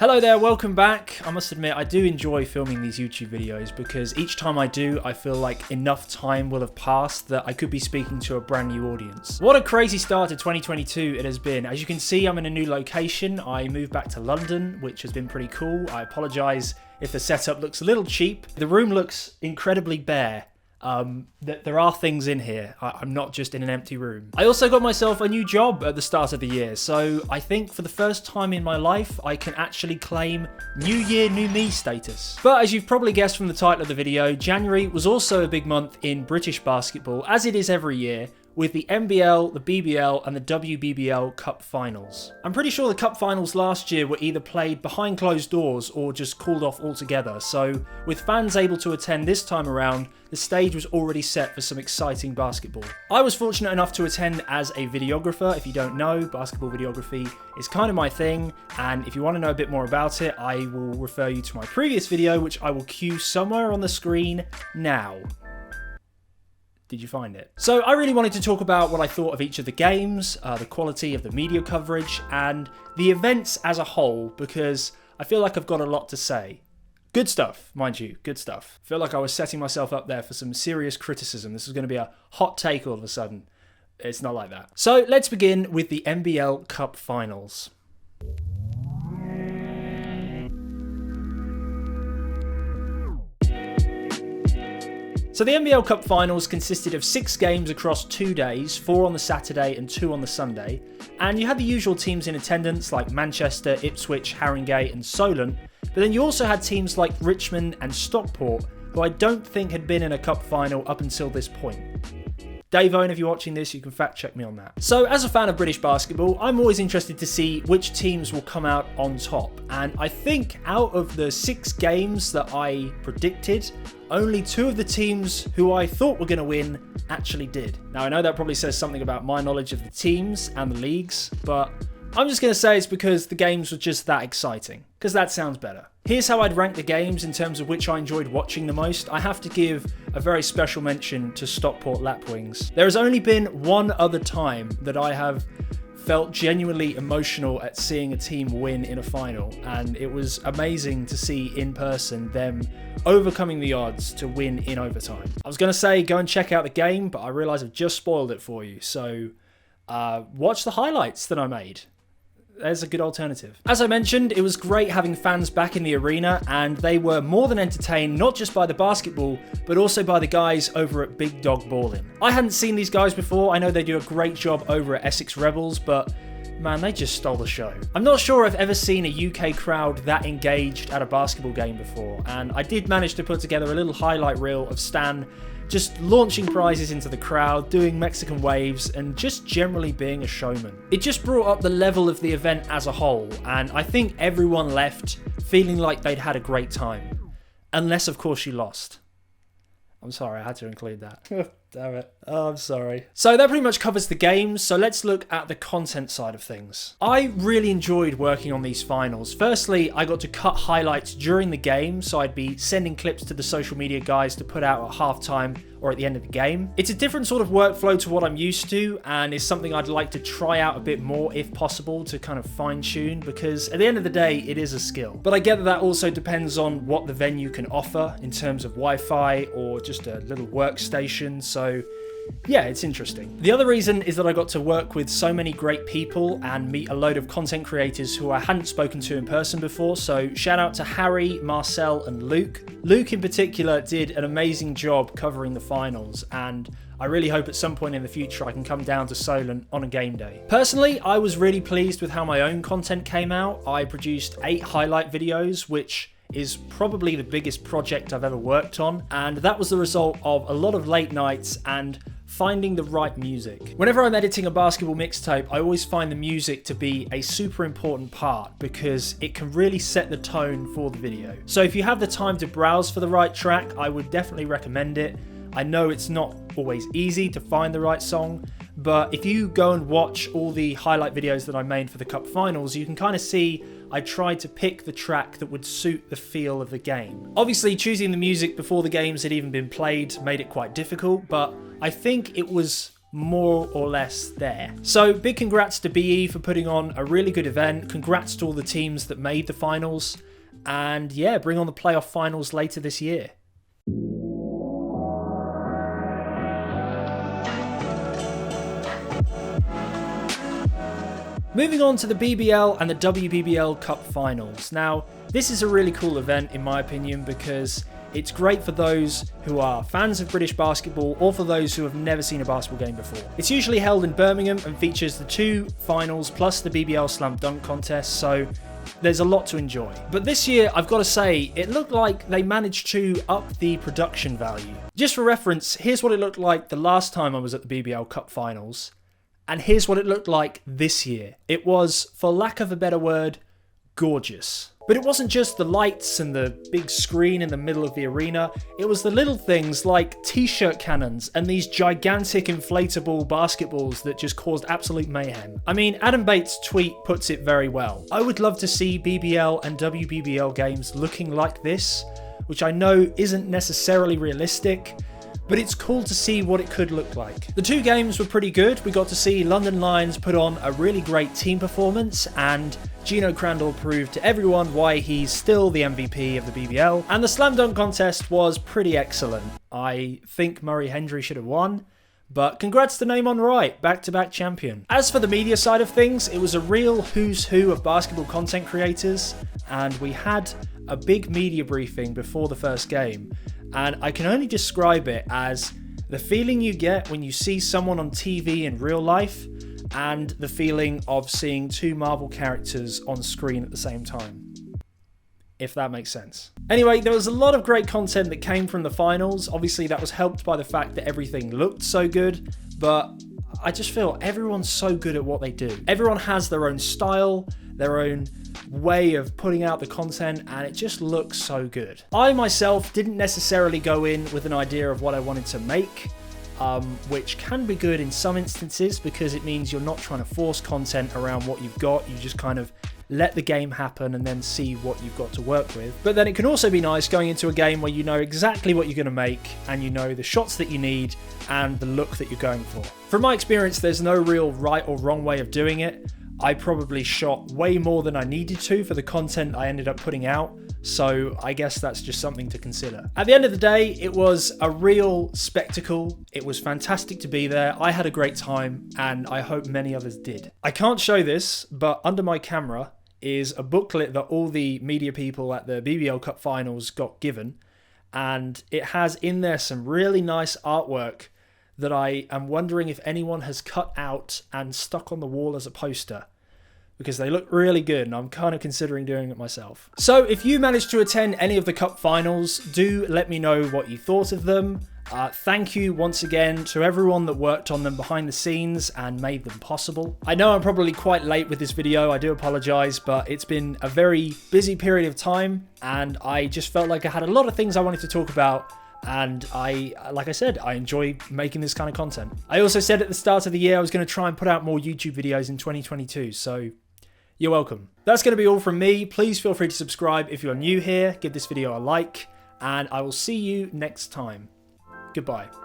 Hello there, welcome back. I must admit, I do enjoy filming these YouTube videos because each time I do, I feel like enough time will have passed that I could be speaking to a brand new audience. What a crazy start to 2022 it has been. As you can see, I'm in a new location. I moved back to London, which has been pretty cool. I apologise if the setup looks a little cheap. The room looks incredibly bare. There are things in here. I'm not just in an empty room. I also got myself a new job at the start of the year, so I think for the first time in my life, I can actually claim New Year, New Me status. But as you've probably guessed from the title of the video, January was also a big month in British basketball, as it is every year, with the NBL, the BBL and the WBBL Cup Finals. I'm pretty sure the Cup Finals last year were either played behind closed doors or just called off altogether, so with fans able to attend this time around, the stage was already set for some exciting basketball. I was fortunate enough to attend as a videographer. If you don't know, basketball videography is kind of my thing, and if you want to know a bit more about it, I will refer you to my previous video, which I will cue somewhere on the screen now. Did you find it? So I really wanted to talk about what I thought of each of the games, the quality of the media coverage, and the events as a whole, because I feel like I've got a lot to say. Good stuff, mind you, good stuff. I feel like I was setting myself up there for some serious criticism. This is going to be a hot take all of a sudden. It's not like that. So let's begin with the NBL Cup Finals. So the NBL Cup Finals consisted of 6 games across 2 days, 4 on the Saturday and 2 on the Sunday, and you had the usual teams in attendance like Manchester, Ipswich, Haringey and Solent, but then you also had teams like Richmond and Stockport, who I don't think had been in a cup final up until this point. Dave Owen, if you're watching this, you can fact check me on that. So as a fan of British basketball, I'm always interested to see which teams will come out on top. And I think out of the 6 games that I predicted, only 2 of the teams who I thought were going to win actually did. Now I know that probably says something about my knowledge of the teams and the leagues, but I'm just going to say it's because the games were just that exciting, because that sounds better. Here's how I'd rank the games in terms of which I enjoyed watching the most. I have to give a very special mention to Stockport Lapwings. There has only been one other time that I have felt genuinely emotional at seeing a team win in a final, and it was amazing to see in person them overcoming the odds to win in overtime. I was going to say go and check out the game, but I realise I've just spoiled it for you, so watch the highlights that I made. There's a good alternative. As I mentioned, it was great having fans back in the arena, and they were more than entertained, not just by the basketball, but also by the guys over at Big Dog Ballin'. I hadn't seen these guys before. I know they do a great job over at Essex Rebels, but man, they just stole the show. I'm not sure I've ever seen a UK crowd that engaged at a basketball game before, and I did manage to put together a little highlight reel of Stan just launching prizes into the crowd, doing Mexican waves, and just generally being a showman. It just brought up the level of the event as a whole, and I think everyone left feeling like they'd had a great time. Unless, of course, you lost. I'm sorry, I had to include that. Damn it. Oh, I'm sorry. So that pretty much covers the games, so let's look at the content side of things. I really enjoyed working on these finals. Firstly, I got to cut highlights during the game, so I'd be sending clips to the social media guys to put out at halftime or at the end of the game. It's a different sort of workflow to what I'm used to, and is something I'd like to try out a bit more if possible to kind of fine tune, because at the end of the day, it is a skill. But I get that also depends on what the venue can offer in terms of Wi-Fi or just a little workstation, so yeah, it's interesting. The other reason is that I got to work with so many great people and meet a load of content creators who I hadn't spoken to in person before, so shout out to Harry, Marcel and Luke. Luke in particular did an amazing job covering the finals, and I really hope at some point in the future I can come down to Solent on a game day. Personally, I was really pleased with how my own content came out. I produced 8 highlight videos, which is probably the biggest project I've ever worked on, and that was the result of a lot of late nights and finding the right music. Whenever I'm editing a basketball mixtape, I always find the music to be a super important part because it can really set the tone for the video. So if you have the time to browse for the right track, I would definitely recommend it. I know it's not always easy to find the right song, but if you go and watch all the highlight videos that I made for the Cup Finals, you can kind of see I tried to pick the track that would suit the feel of the game. Obviously, choosing the music before the games had even been played made it quite difficult, but I think it was more or less there. So big congrats to BE for putting on a really good event. Congrats to all the teams that made the finals. And yeah, bring on the playoff finals later this year. Moving on to the BBL and the WBBL Cup Finals. Now, this is a really cool event in my opinion because it's great for those who are fans of British basketball or for those who have never seen a basketball game before. It's usually held in Birmingham and features the 2 finals plus the BBL slam dunk contest, so there's a lot to enjoy. But this year, I've got to say, it looked like they managed to up the production value. Just for reference, here's what it looked like the last time I was at the BBL Cup Finals, and here's what it looked like this year. It was, for lack of a better word, gorgeous. But it wasn't just the lights and the big screen in the middle of the arena, it was the little things like t-shirt cannons and these gigantic inflatable basketballs that just caused absolute mayhem. I mean, Adam Bates' tweet puts it very well. I would love to see BBL and WBBL games looking like this, which I know isn't necessarily realistic, but it's cool to see what it could look like. The 2 games were pretty good. We got to see London Lions put on a really great team performance, and Gino Crandall proved to everyone why he's still the MVP of the BBL. And the slam dunk contest was pretty excellent. I think Murray Hendry should have won, but congrats to Name on Right, back-to-back champion. As for the media side of things, it was a real who's who of basketball content creators, and we had a big media briefing before the first game. And I can only describe it as the feeling you get when you see someone on TV in real life and the feeling of seeing 2 Marvel characters on screen at the same time. If that makes sense. Anyway, there was a lot of great content that came from the finals. Obviously, that was helped by the fact that everything looked so good, but I just feel everyone's so good at what they do. Everyone has their own style, their own way of putting out the content, and it just looks so good. I myself didn't necessarily go in with an idea of what I wanted to make, which can be good in some instances because it means you're not trying to force content around what you've got. You just kind of let the game happen and then see what you've got to work with. But then it can also be nice going into a game where you know exactly what you're going to make and you know the shots that you need and the look that you're going for. From my experience, there's no real right or wrong way of doing it. I probably shot way more than I needed to for the content I ended up putting out, so I guess that's just something to consider. At the end of the day, it was a real spectacle. It was fantastic to be there. I had a great time, and I hope many others did. I can't show this, but under my camera is a booklet that all the media people at the BBL Cup Finals got given, and it has in there some really nice artwork that I am wondering if anyone has cut out and stuck on the wall as a poster, because they look really good and I'm kind of considering doing it myself. So if you managed to attend any of the Cup Finals, do let me know what you thought of them. Thank you once again to everyone that worked on them behind the scenes and made them possible. I know I'm probably quite late with this video, I do apologise, but it's been a very busy period of time and I just felt like I had a lot of things I wanted to talk about. And like I said, I enjoy making this kind of content. I also said at the start of the year I was going to try and put out more YouTube videos in 2022, so you're welcome. That's going to be all from me. Please feel free to subscribe if you're new here, give this video a like, and I will see you next time. Goodbye.